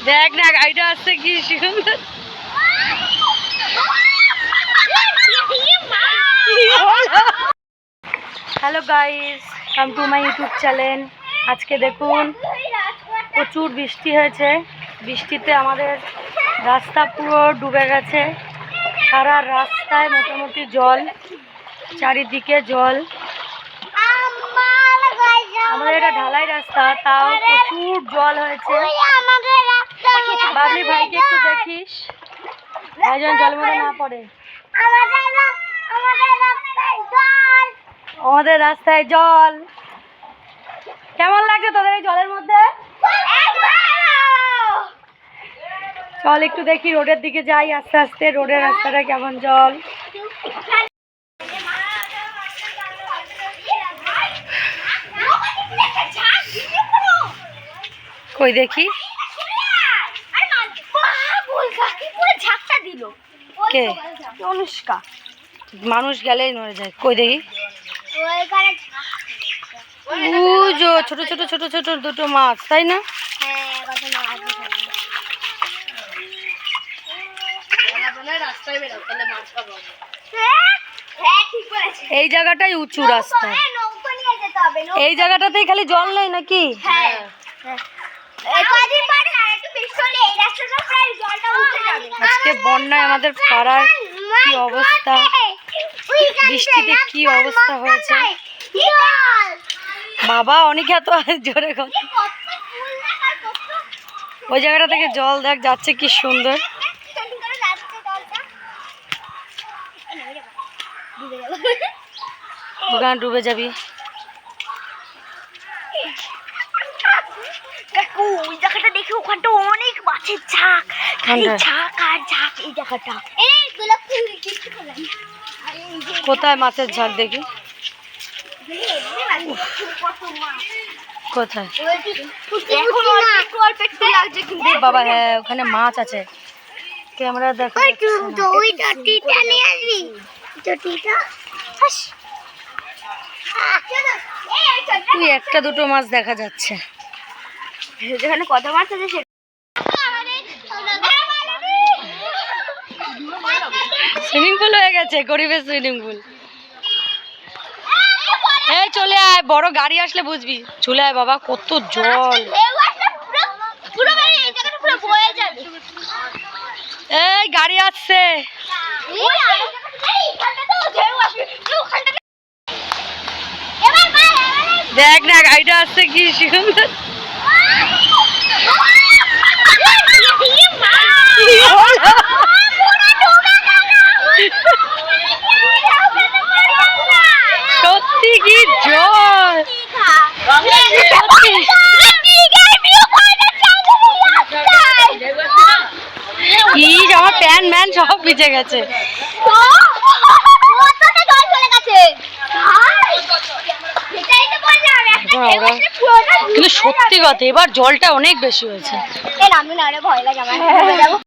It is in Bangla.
দেখ না গাড়িটা আসছে কি সুন্দর। Hello guys, come to my YouTube channel. আজকে দেখুন প্রচুর বৃষ্টি হয়েছে। বৃষ্টিতে আমাদের রাস্তা পুরো ডুবে গেছে। সারা রাস্তায় মোটামুটি জল, চারিদিকে জল। আমাদের এটা ঢালাই রাস্তা, তাও প্রচুর জল হয়েছে। বাবলি ভাইকে একটু দেখিস, ভাইজান জলের মধ্যে না পড়ে। আমাদের রাস্তায় জল। কেমন লাগছে তোদের এই জলের মধ্যে? চল একটু দেখি, রোডের দিকে যাই আস্তে আস্তে। রোডের রাস্তাটা কেমন জল। কই দেখি কে? অনুষ্কা। মানুষ গেলেই নড়ে যায়। কই দেখি। ছোট ছোট ছোট ছোট দুটো মাছ, তাই না? এই জায়গাটাই উঁচু রাস্তা, এই জায়গাটাতেই খালি জল নেই নাকি? আজকে বন্যায় আমাদের পাড়ার কি অবস্থা, বৃষ্টিতে কি অবস্থা হয়েছে বাবা। অনেক এত জোরে কথা। ওই জায়গাটা থেকে জল দেখ যাচ্ছে, কি সুন্দর। ওখানে ডুবে যাবি। ওই জায়গাটা দেখে ওখানটা অনেক মাছের ঝাঁক, ঝাঁক আর ঝাঁক। এই জায়গাটা কোথায় মাছের ঝাঁক দেখি? কোথায় বাবা? হ্যাঁ ওখানে মাছ আছে, ক্যামেরা দেখা তুই একটা দুটো মাছ দেখা যাচ্ছে। যেখানে কত মাছ আছে সুইমিং পুল হয়ে গেছে, গরিবের সুইমিং পুল। এই চলে আয়, বড় গাড়ি আসলে বুঝবি। চলে আয় বাবা, কত জল। এই গাড়ি আসছে। দেখ না গাড়িটা আসছে কি সুন্দর। সত্যি কি জল। কি আমার প্যান ম্যান সব ভিজে গেছে। কিন্তু সত্যি কথা এবার জলটা অনেক বেশি হয়েছে।